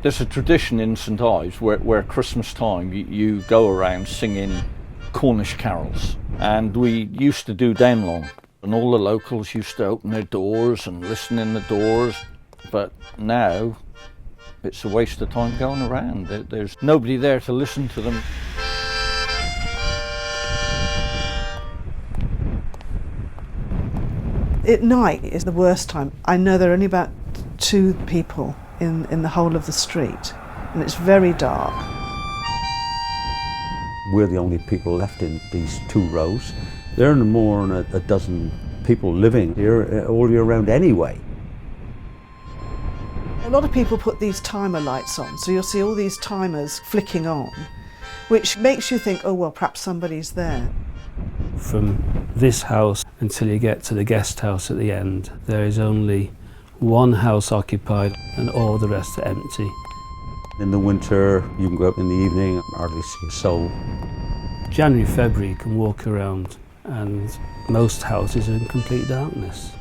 There's a tradition in St.Ives where Christmas time you go around singing Cornish carols, and we used to do Danelong, and all the locals used to open their doors and listen in the doors, but now it's a waste of time going around. There's nobody there to listen to them. At night is the worst time. I know there are only about 2 people in the whole of the street, and it's very dark. We're the only people left in these 2 rows. There are no more than a dozen people living here all year round anyway. A lot of people put these timer lights on, so you'll see all these timers flicking on, which makes you think, oh well, perhaps somebody's there. From this house until you get to the guest house at the end, there is only 1 house occupied and all the rest are empty. In the winter, you can go out in the evening and hardly see a soul. January, February, you can walk around and most houses are in complete darkness.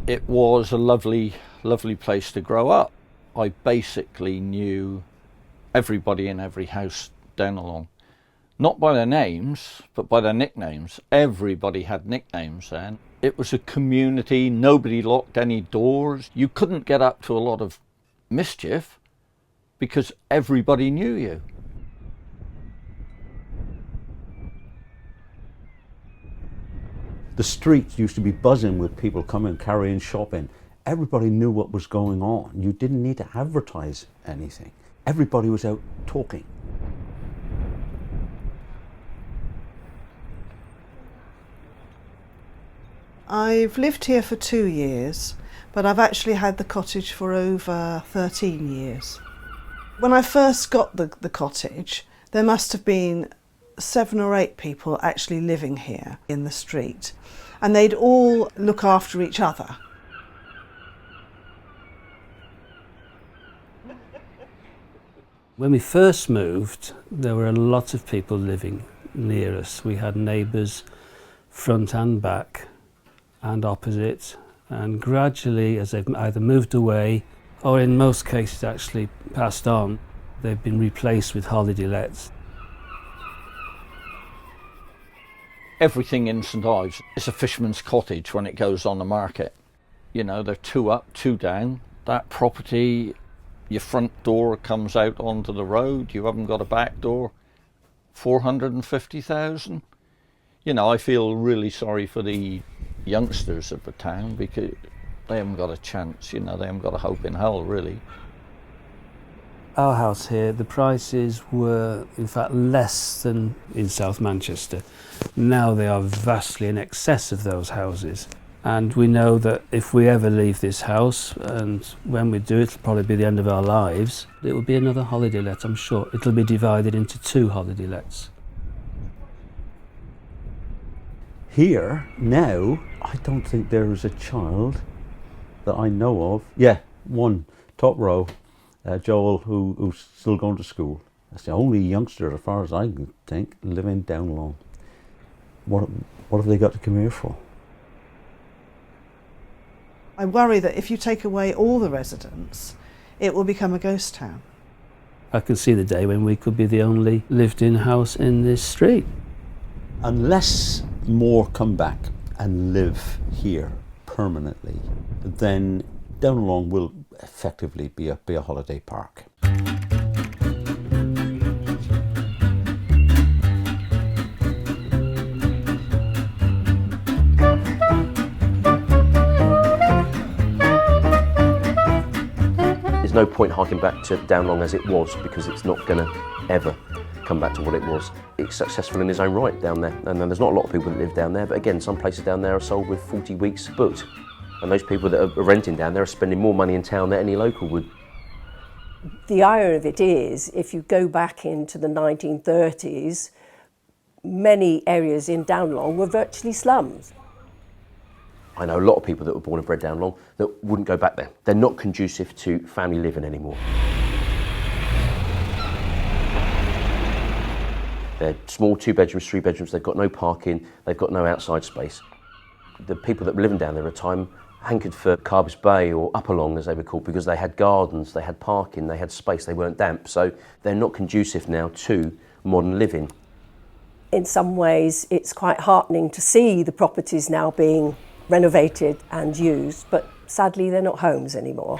It was a lovely place to grow up. I basically knew everybody in every house down along. Not by their names, but by their nicknames. Everybody had nicknames then. It was a community, nobody locked any doors. You couldn't get up to a lot of mischief because everybody knew you. The streets used to be buzzing with people coming, carrying shopping. Everybody knew what was going on. You didn't need to advertise anything. Everybody was out talking. I've lived here for 2 years, but I've actually had the cottage for over 13 years. When I first got the cottage, there must have been 7 or 8 people actually living here in the street, and they'd all look after each other. When we first moved, there were a lot of people living near us. We had neighbours front and back and opposite, and gradually, as they've either moved away or in most cases actually passed on, they've been replaced with holiday lets. Everything in St.Ives is a fisherman's cottage when it goes on the market. You know, they're 2 up, 2 down. That property, your front door comes out onto the road, you haven't got a back door, 450,000. You know, I feel really sorry for the youngsters of the town because they haven't got a chance, you know, they haven't got a hope in hell, really. Our house here, the prices were in fact less than in South Manchester. Now they are vastly in excess of those houses. And we know that if we ever leave this house, and when we do, it'll probably be the end of our lives, it will be another holiday let, I'm sure. It'll be divided into 2 holiday lets. Here, now, I don't think there is a child that I know of. Yeah, 1, top row. Joel, who's still going to school. That's the only youngster, as far as I can think, living down long. What have they got to come here for? I worry that if you take away all the residents, it will become a ghost town. I can see the day when we could be the only lived-in house in this street. Unless more come back and live here permanently, then down along will effectively be a holiday park. There's no point harking back to Downlong as it was, because it's not going to ever come back to what it was. It's successful in its own right down there, and there's not a lot of people that live down there, but again, some places down there are sold with 40 weeks booked. And those people that are renting down there are spending more money in town than any local would. The irony of it is, if you go back into the 1930s, many areas in Downlong were virtually slums. I know a lot of people that were born and bred down Long that wouldn't go back there. They're not conducive to family living anymore. They're small 2 bedrooms, 3 bedrooms, they've got no parking, they've got no outside space. The people that were living down there at the time hankered for Carbis Bay or Upper Long as they were called, because they had gardens, they had parking, they had space, they weren't damp. So they're not conducive now to modern living. In some ways, it's quite heartening to see the properties now being renovated and used, but sadly they're not homes anymore.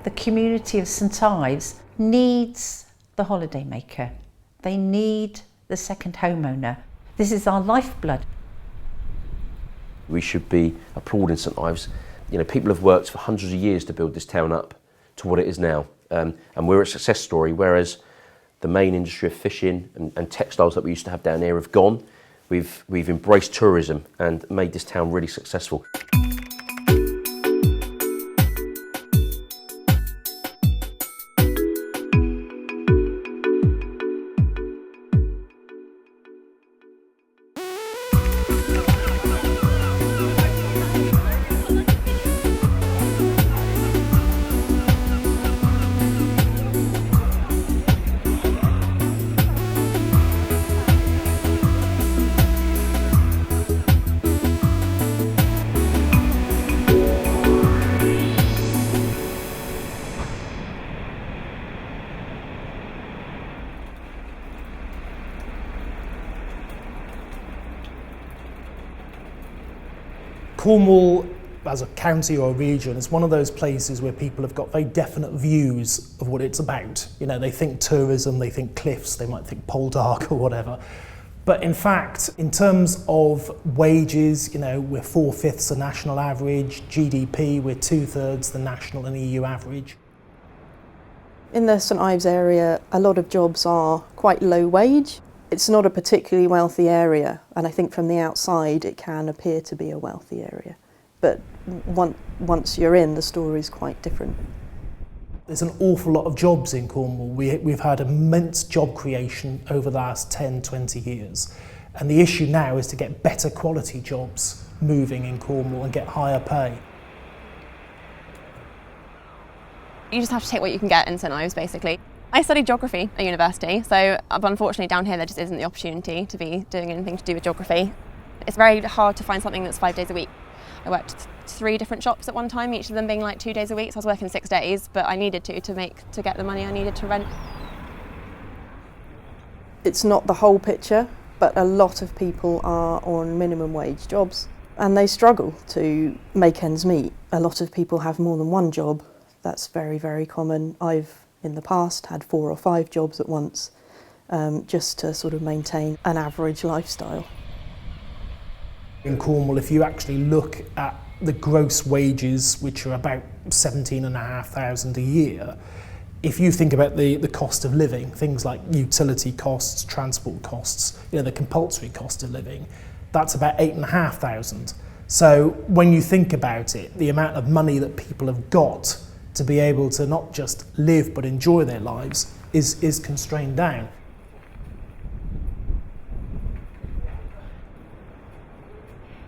The community of St.Ives needs the holidaymaker. They need the second homeowner. This is our lifeblood. We should be applauding St.Ives. You know, people have worked for hundreds of years to build this town up to what it is now. And we're a success story, whereas the main industry of fishing and textiles that we used to have down here have gone. We've embraced tourism and made this town really successful. Cornwall, as a county or a region, is one of those places where people have got very definite views of what it's about. You know, they think tourism, they think cliffs, they might think Poldark or whatever. But in fact, in terms of wages, you know, we're 4/5 the national average. GDP, we're 2/3 the national and EU average. In the St Ives area, a lot of jobs are quite low wage. It's not a particularly wealthy area, and I think from the outside it can appear to be a wealthy area. But once you're in, the story's quite different. There's an awful lot of jobs in Cornwall. We've had immense job creation over the last 10, 20 years. And the issue now is to get better quality jobs moving in Cornwall and get higher pay. You just have to take what you can get in St Ives, basically. I studied geography at university, so unfortunately down here there just isn't the opportunity to be doing anything to do with geography. It's very hard to find something that's 5 days a week. I worked 3 different shops at one time, each of them being like 2 days a week, so I was working 6 days, but I needed to get the money I needed to rent. It's not the whole picture, but a lot of people are on minimum wage jobs and they struggle to make ends meet. A lot of people have more than one job. That's very, very common. I've in the past had 4 or 5 jobs at once, just to sort of maintain an average lifestyle. In Cornwall, if you actually look at the gross wages, which are about 17,500 a year, if you think about the cost of living, things like utility costs, transport costs, you know, the compulsory cost of living, that's about 8,500. So when you think about it, the amount of money that people have got to be able to not just live but enjoy their lives is constrained down.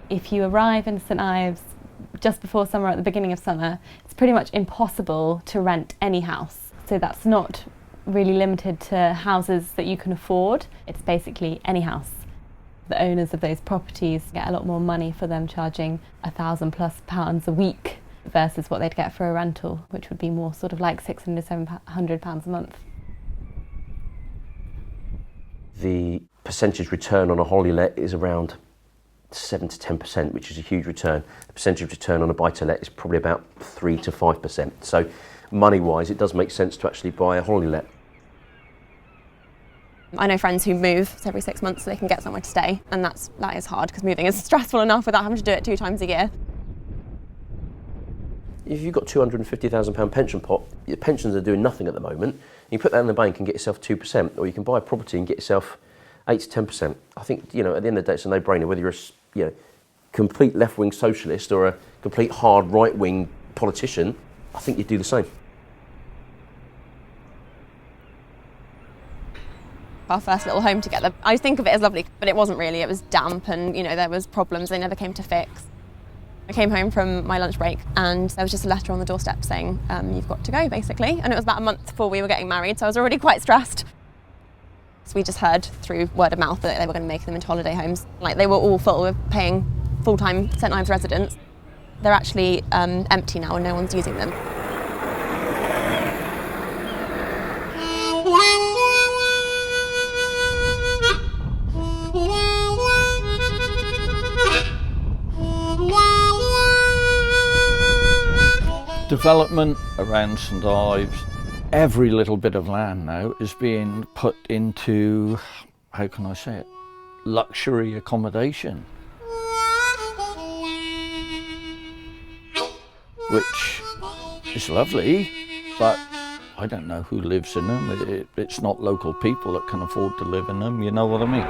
If you arrive in St Ives just before summer, at the beginning of summer, it's pretty much impossible to rent any house. So that's not really limited to houses that you can afford. It's basically any house. The owners of those properties get a lot more money for them charging £1,000+ a week versus what they'd get for a rental, which would be more sort of like £600, £700 a month. The percentage return on a holiday let is around 7 to 10%, which is a huge return. The percentage return on a buy-to-let is probably about 3 to 5%. So money-wise, it does make sense to actually buy a holiday let. I know friends who move every 6 months so they can get somewhere to stay, and that is hard because moving is stressful enough without having to do it 2 times a year. If you've got £250,000 pension pot, your pensions are doing nothing at the moment. You put that in the bank and get yourself 2%, or you can buy a property and get yourself 8 to 10%. I think, you know, at the end of the day, it's a no-brainer whether you're a complete left-wing socialist or a complete hard right-wing politician, I think you'd do the same. Our first little home together, I think of it as lovely, but it wasn't really. It was damp and, you know, there was problems they never came to fix. I came home from my lunch break and there was just a letter on the doorstep saying, you've got to go, basically. And it was about a month before we were getting married, so I was already quite stressed. So we just heard through word of mouth that they were going to make them into holiday homes. Like, they were all full of paying full-time St.Ives residents. They're actually empty now and no one's using them. Development around St.Ives, every little bit of land now is being put into, how can I say it, luxury accommodation. Which is lovely, but I don't know who lives in them. It's not local people that can afford to live in them, you know what I mean?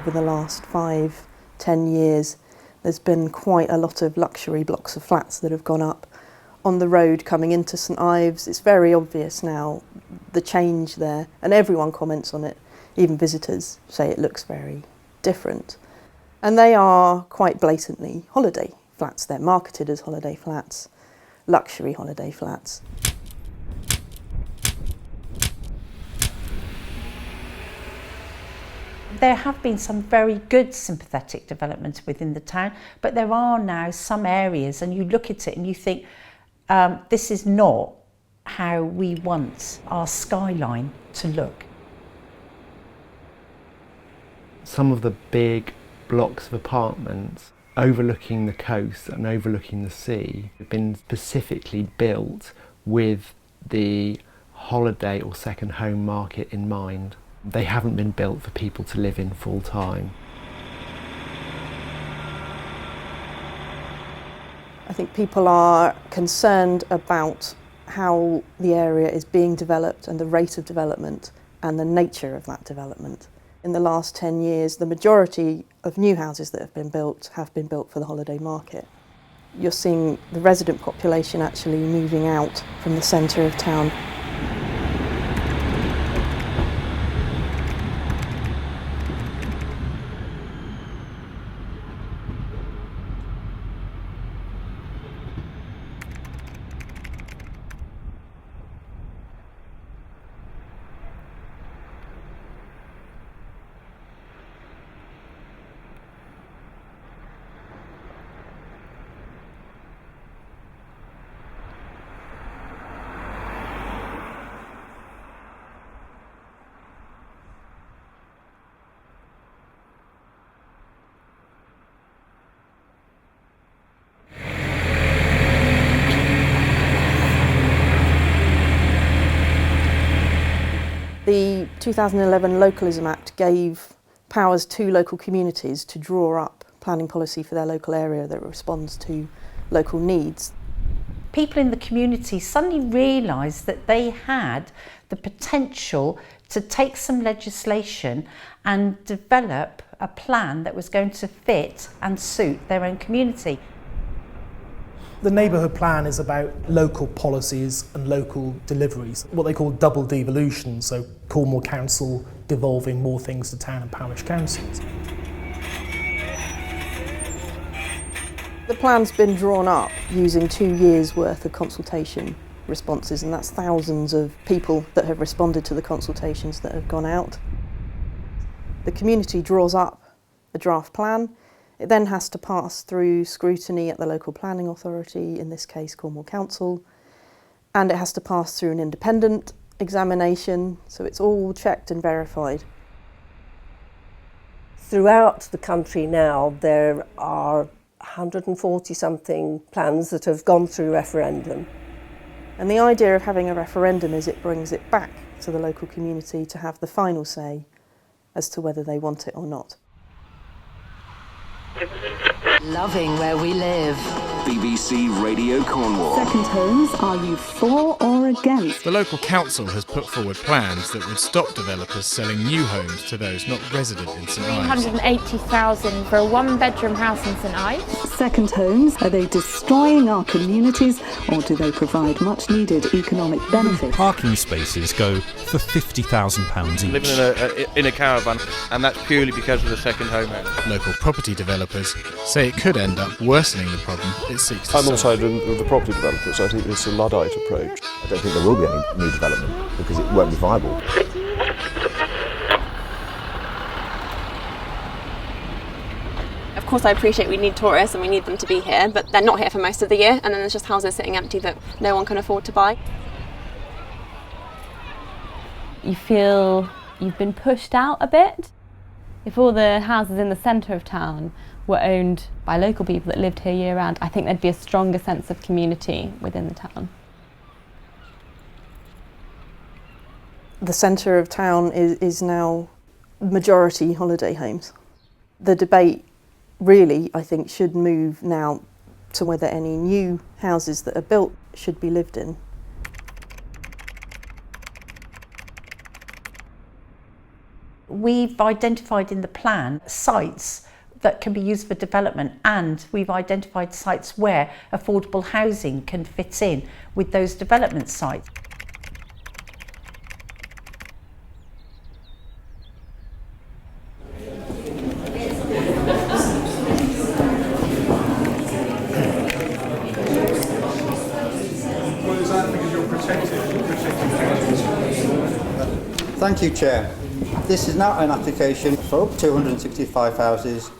Over the last 5-10 years, there's been quite a lot of luxury blocks of flats that have gone up on the road coming into St.Ives. It's very obvious now, the change there, and everyone comments on it. Even visitors say it looks very different. And they are quite blatantly holiday flats. They're marketed as holiday flats, luxury holiday flats. There have been some very good sympathetic developments within the town, but there are now some areas and you look at it and you think, this is not how we want our skyline to look. Some of the big blocks of apartments overlooking the coast and overlooking the sea have been specifically built with the holiday or second home market in mind. They haven't been built for people to live in full time. I think people are concerned about how the area is being developed and the rate of development and the nature of that development. In the last 10 years, the majority of new houses that have been built for the holiday market. You're seeing the resident population actually moving out from the centre of town. The 2011 Localism Act gave powers to local communities to draw up planning policy for their local area that responds to local needs. People in the community suddenly realised that they had the potential to take some legislation and develop a plan that was going to fit and suit their own community. The Neighbourhood Plan is about local policies and local deliveries, what they call double devolution, so Cornwall Council devolving more things to town and parish councils. The plan's been drawn up using 2 years' worth of consultation responses, and that's thousands of people that have responded to the consultations that have gone out. The community draws up a draft plan. It then has to pass through scrutiny at the local planning authority, in this case Cornwall Council, and it has to pass through an independent examination, so it's all checked and verified. Throughout the country now, there are 140-something plans that have gone through referendum. And the idea of having a referendum is it brings it back to the local community to have the final say as to whether they want it or not. Loving where we live. BBC Radio Cornwall. Second homes, are you for or are against. The local council has put forward plans that would stop developers selling new homes to those not resident in St.Ives. 380,000 for a one-bedroom house in St.Ives. Second homes, are they destroying our communities or do they provide much needed economic benefits? Parking spaces go for £50,000 each. Living in a caravan, and that's purely because of the second home owner. Local property developers say it could end up worsening the problem it seeks to I'm on solve. side of the property developers. I think it's a Luddite approach. I don't think there will be any new development because it won't be viable. Of course, I appreciate we need tourists and we need them to be here, but they're not here for most of the year, and then there's just houses sitting empty that no one can afford to buy. You feel you've been pushed out a bit. If all the houses in the centre of town were owned by local people that lived here year round, I think there'd be a stronger sense of community within the town. The centre of town is now majority holiday homes. The debate really, I think, should move now to whether any new houses that are built should be lived in. We've identified in the plan sites that can be used for development, and we've identified sites where affordable housing can fit in with those development sites. Thank you, Chair. This is now an application for up to 265 houses,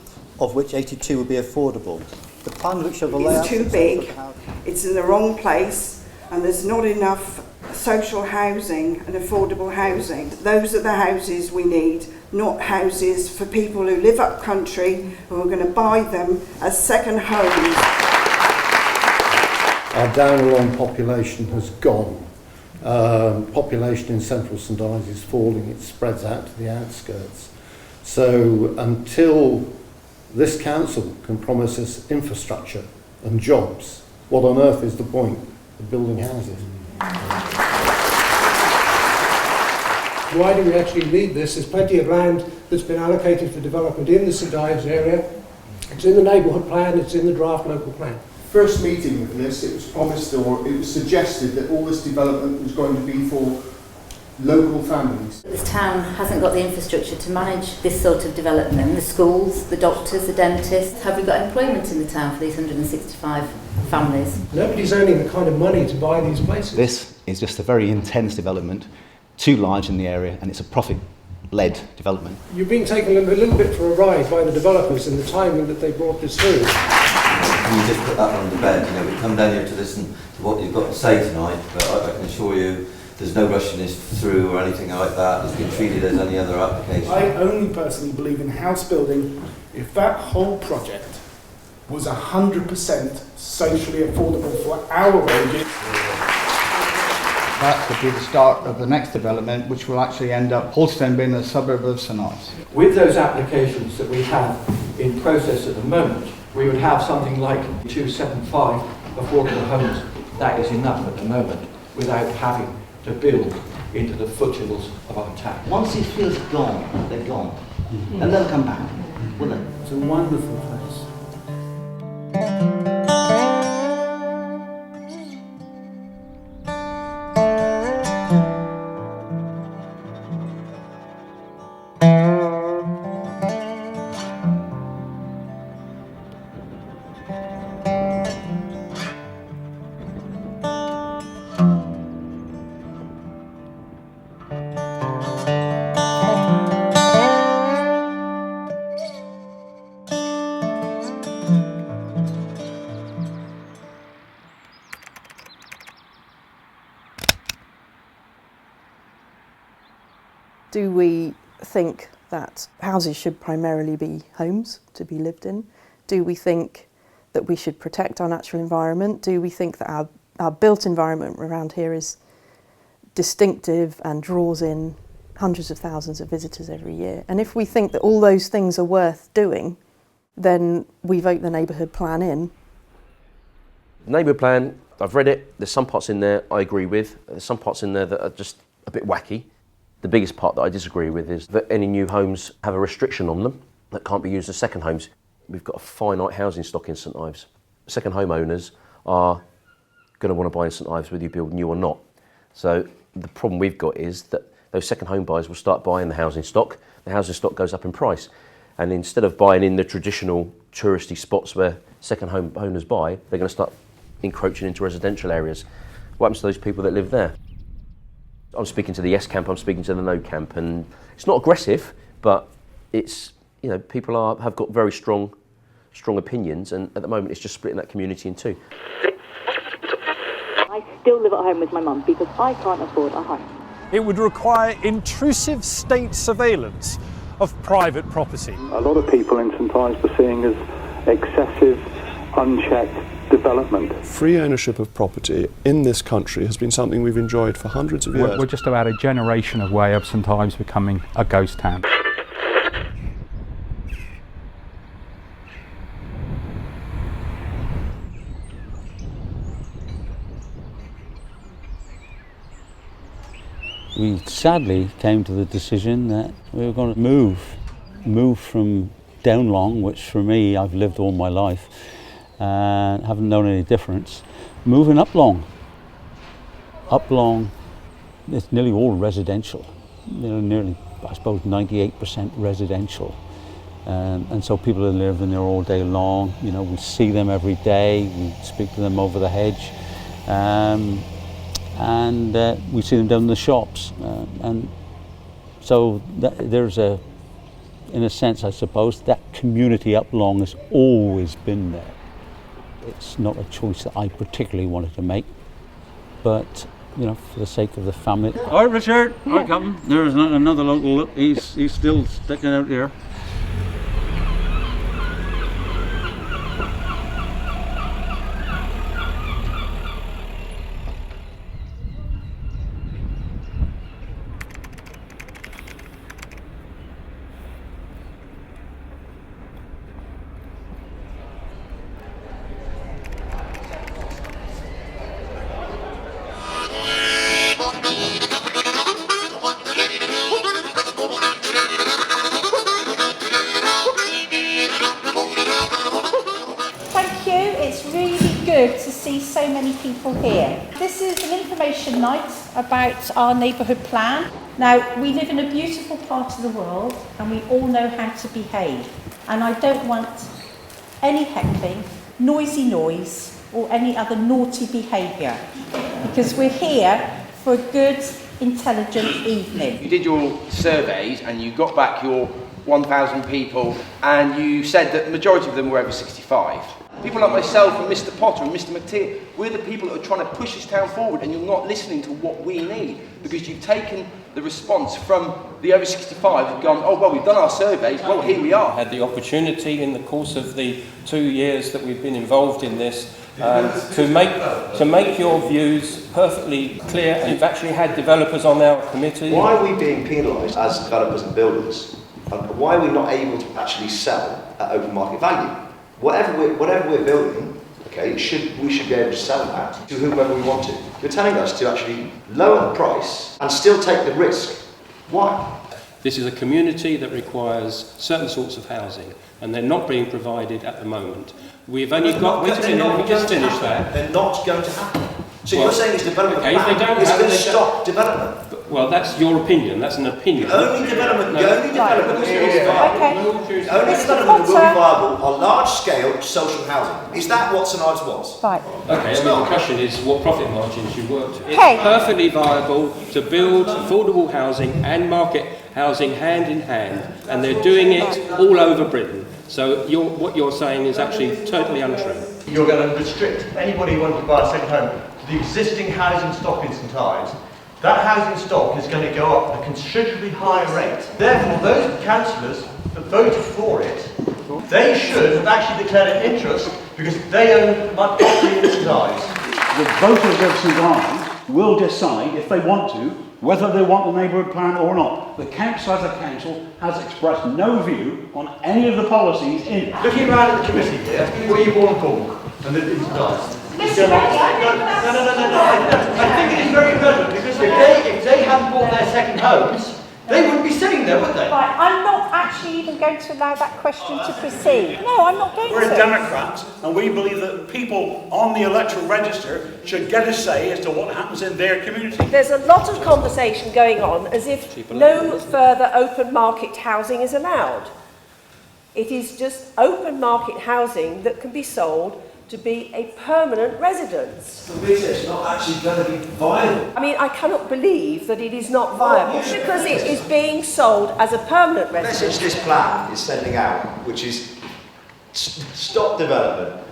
of which 82 will be affordable. The plan which shall allow... It's too big, it's in the wrong place, and there's not enough social housing and affordable housing. Those are the houses we need, not houses for people who live up country who are going to buy them as second homes. Our down along population has gone. Population in central St Ives is falling, it spreads out to the outskirts. So until this council can promise us infrastructure and jobs, what on earth is the point of building houses? Why do we actually need this? There's plenty of land that's been allocated for development in the St Ives area. It's in the Neighbourhood Plan, it's in the draft local plan. First meeting with this, it was promised or it was suggested that all this development was going to be for local families. This town hasn't got the infrastructure to manage this sort of development. The schools, the doctors, the dentists. Have we got employment in the town for these 165 families? Nobody's earning the kind of money to buy these places. This is just a very intense development, too large in the area, and it's a profit-led development. You've been taken a little bit for a ride by the developers in the timing that they brought this through. You just put that on the bed, you know, we come down here to listen to what you've got to say tonight, but I can assure you there's no rushing this through or anything like that. It's been treated as any other application. I only personally believe in house building if that whole project was 100% socially affordable for our wages. That could be the start of the next development, which will actually end up Holstein being a suburb of St Ives. With those applications that we have in process at the moment, we would have something like 275 affordable homes. That is enough at the moment without having to build into the foothills of our town. Once these fields are gone, they're gone. And they'll come back, will they? It's a wonderful place. Do we think that houses should primarily be homes to be lived in? Do we think that we should protect our natural environment? Do we think that our built environment around here is distinctive and draws in hundreds of thousands of visitors every year? And if we think that all those things are worth doing, then we vote the Neighbourhood Plan in. Neighbourhood Plan, I've read it. There's some parts in there I agree with. There's some parts in there that are just a bit wacky. The biggest part that I disagree with is that any new homes have a restriction on them that can't be used as second homes. We've got a finite housing stock in St. Ives. Second home owners are going to want to buy in St. Ives whether you build new or not. So the problem we've got is that those second home buyers will start buying the housing stock. The housing stock goes up in price. And instead of buying in the traditional touristy spots where second home owners buy, they're going to start encroaching into residential areas. What happens to those people that live there? I'm speaking to the yes camp, I'm speaking to the no camp, and it's not aggressive, but it's, you know, people have got very strong opinions, and at the moment it's just splitting that community in two. I still live at home with my mum because I can't afford a home. It would require intrusive state surveillance of private property. A lot of people in St.Ives are seeing as excessive, unchecked development. Free ownership of property in this country has been something we've enjoyed for hundreds of years. We're just about a generation away of St. Ives becoming a ghost town. We sadly came to the decision that we were going to move from down Long, which for me, I've lived all my life and haven't known any difference, moving up Long. Up Long, it's nearly all residential, nearly, I suppose, 98% residential. And so people are living there all day long. You know, we see them every day, we speak to them over the hedge. And we see them down in the shops, and so there's in a sense, I suppose, that community up Long has always been there. It's not a choice that I particularly wanted to make, but you know, for the sake of the family. All right, Richard, I come. There's another local. He's still sticking out here. To see so many people here. This is an information night about our neighbourhood plan. Now, we live in a beautiful part of the world and we all know how to behave. And I don't want any heckling, noisy noise or any other naughty behaviour, because we're here for a good, intelligent evening. You did your surveys and you got back your 1,000 people and you said that the majority of them were over 65. People like myself and Mr. Potter and Mr. McTeer, we're the people that are trying to push this town forward, and you're not listening to what we need because you've taken the response from the over 65 and gone, oh, well, we've done our surveys, well, here we are. I had the opportunity in the course of the 2 years that we've been involved in this to make your views perfectly clear, and you've actually had developers on our committee. Why are we being penalised as developers and builders? Why are we not able to actually sell at open market value? Whatever we're building, okay, we should be able to sell that to whoever we want to. You're telling us to actually lower the price and still take the risk. Why? This is a community that requires certain sorts of housing, and they're not being provided at the moment. We've only got. Wait a minute, let me just finish that. They're not going to happen. So you're saying this development plan is going to stop development? Well, that's your opinion. That's an opinion. Only development that will be viable are large-scale social housing. Is that what St. Ives wants? Right. Okay, the question is what profit margins you work to. It's perfectly viable to build affordable housing and market housing hand in hand, and they're doing it all over Britain. So what you're saying is actually totally untrue. You're going to restrict anybody who wants to buy a second home to the existing housing stock in St. Ives. That housing stock is going to go up at a considerably higher rate. Therefore, those councillors that voted for it, they should have actually declared an interest because they own much property in St. Ives. The voters of St. Ives will decide, if they want to, whether they want the neighbourhood plan or not. The council as a council has expressed no view on any of the policies in it. Looking around at the committee here, what are you all called? And then it's nice. No. I think it is very relevant because if they hadn't bought their second homes, they wouldn't be sitting there, would they? Right, I'm not actually even going to allow that question to proceed. No, I'm not going to. We're Democrats, and we believe that people on the electoral register should get a say as to what happens in their community. There's a lot of conversation going on as if no further open market housing is allowed. It is just open market housing that can be sold to be a permanent residence. The research not actually going to be viable. I mean, I cannot believe that it is not viable because it is being sold as a permanent residence. The message this plan is sending out, which is stop development,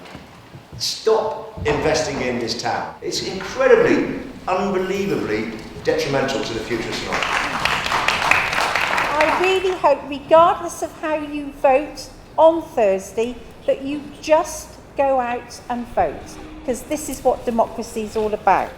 stop investing in this town. It's incredibly, unbelievably detrimental to the future of St.Ives. I really hope, regardless of how you vote on Thursday, that you just go out and vote, because this is what democracy is all about.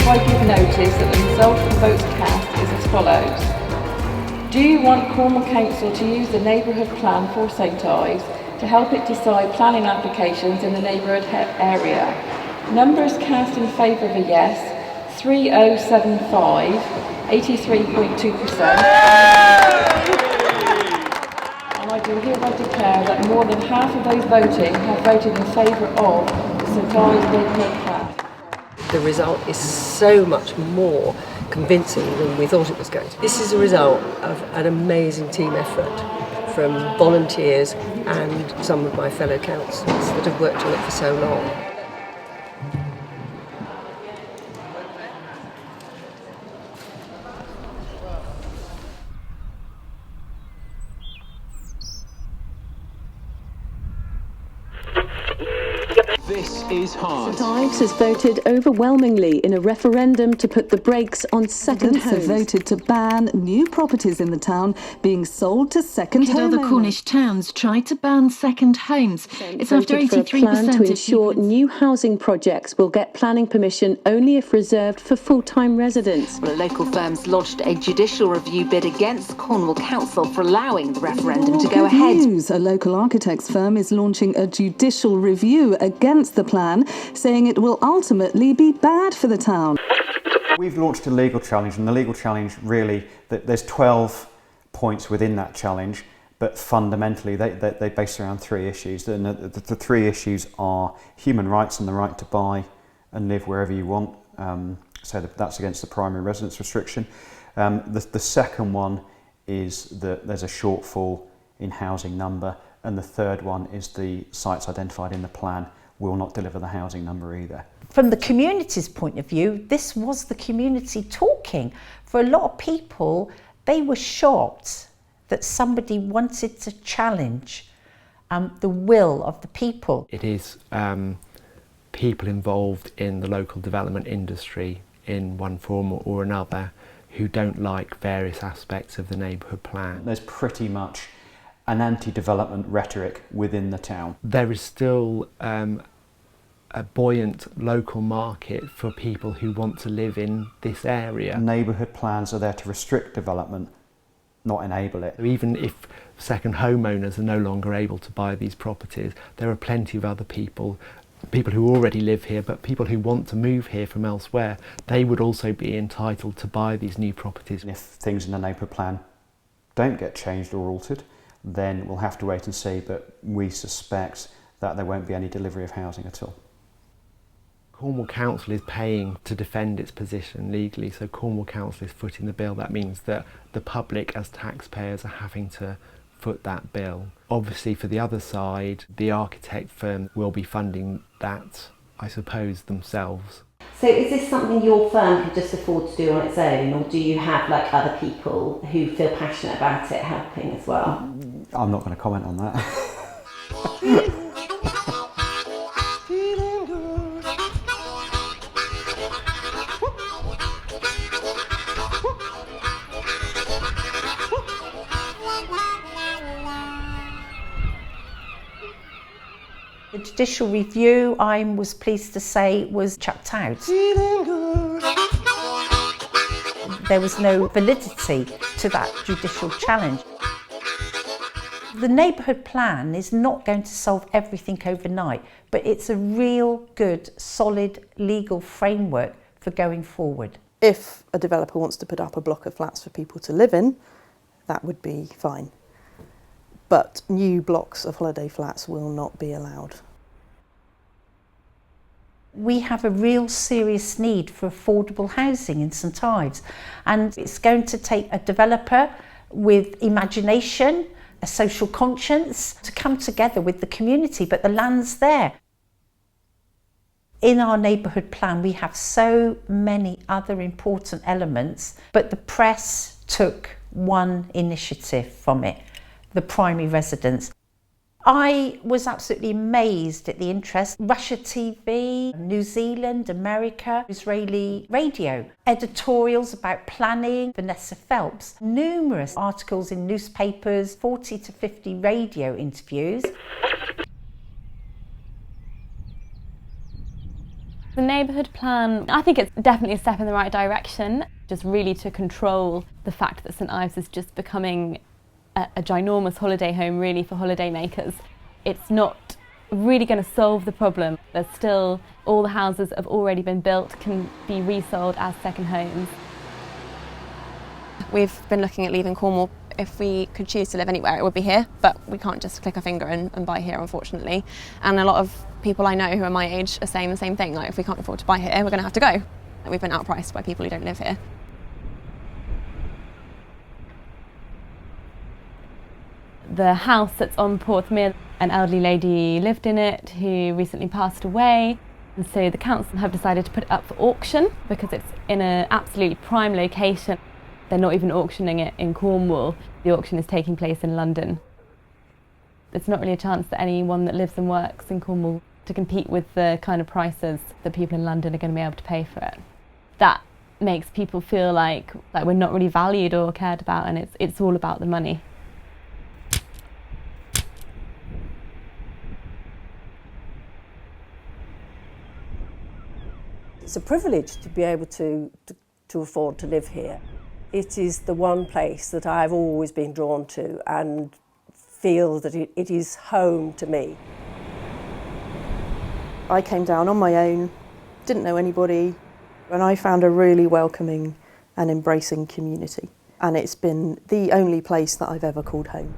I give notice that the result of the votes cast is as follows. Do you want Cornwall Council to use the Neighbourhood Plan for St.Ives to help it decide planning applications in the neighbourhood area? Numbers cast in favour of a yes, 3075, 83.2%. And I do hereby declare that more than half of those voting have voted in favour of the St.Ives Neighbourhood Plan. The result is so much more convincing than we thought it was going to be. This is a result of an amazing team effort from volunteers and some of my fellow councillors that have worked on it for so long. This is hard. St.Ives has voted overwhelmingly in a referendum to put the brakes on second homes. Have voted to ban new properties in the town being sold to second Could home other Cornish towns try to ban second homes? It's after 83% plan to ensure new housing projects will get planning permission only if reserved for full-time residents. Well, local firms lodged a judicial review bid against Cornwall Council for allowing the referendum to go ahead. News. A local architects firm is launching a judicial review against the plan, saying it will ultimately be bad for the town. We've launched a legal challenge, and the legal challenge really, there's 12 points within that challenge, but fundamentally they base around three issues. The three issues are human rights and the right to buy and live wherever you want, so that's against the primary residence restriction. The second one is that there's a shortfall in housing number, and the third one is the sites identified in the plan will not deliver the housing number either. From the community's point of view, this was the community talking. For a lot of people, they were shocked that somebody wanted to challenge the will of the people. It is people involved in the local development industry in one form or another who don't like various aspects of the neighbourhood plan. There's pretty much an anti-development rhetoric within the town. There is still a buoyant local market for people who want to live in this area. Neighbourhood plans are there to restrict development, not enable it. Even if second homeowners are no longer able to buy these properties, there are plenty of other people who already live here, but people who want to move here from elsewhere, they would also be entitled to buy these new properties. And if things in the neighbourhood plan don't get changed or altered, then we'll have to wait and see, but we suspect that there won't be any delivery of housing at all. Cornwall Council is paying to defend its position legally, so Cornwall Council is footing the bill. That means that the public as taxpayers are having to foot that bill. Obviously for the other side, the architect firm will be funding that, I suppose, themselves. So is this something your firm could just afford to do on its own, or do you have like other people who feel passionate about it helping as well? I'm not going to comment on that. The judicial review, I was pleased to say, was chucked out. There was no validity to that judicial challenge. The neighbourhood plan is not going to solve everything overnight, but it's a real good, solid legal framework for going forward. If a developer wants to put up a block of flats for people to live in, that would be fine. But new blocks of holiday flats will not be allowed. We have a real serious need for affordable housing in St.Ives, and it's going to take a developer with imagination, a social conscience to come together with the community, but the land's there. In our neighbourhood plan, we have so many other important elements, but the press took one initiative from it, the primary residence. I was absolutely amazed at the interest. Russia TV, New Zealand, America, Israeli radio, editorials about planning, Vanessa Phelps, numerous articles in newspapers, 40 to 50 radio interviews. The neighbourhood plan, I think it's definitely a step in the right direction, just really to control the fact that St.Ives is just becoming a ginormous holiday home really for holiday makers. It's not really going to solve the problem. There's still, all the houses have already been built, can be resold as second homes. We've been looking at leaving Cornwall. If we could choose to live anywhere, it would be here, but we can't just click a finger and buy here, unfortunately. And a lot of people I know who are my age are saying the same thing, like if we can't afford to buy here, we're going to have to go. We've been outpriced by people who don't live here. The house that's on Porthmere, an elderly lady lived in it who recently passed away, and so the council have decided to put it up for auction because it's in an absolutely prime location. They're not even auctioning it in Cornwall, the auction is taking place in London. There's not really a chance that anyone that lives and works in Cornwall to compete with the kind of prices that people in London are going to be able to pay for it. That makes people feel like we're not really valued or cared about, and it's all about the money. It's a privilege to be able to afford to live here. It is the one place that I've always been drawn to and feel that it is home to me. I came down on my own, didn't know anybody, and I found a really welcoming and embracing community. And it's been the only place that I've ever called home.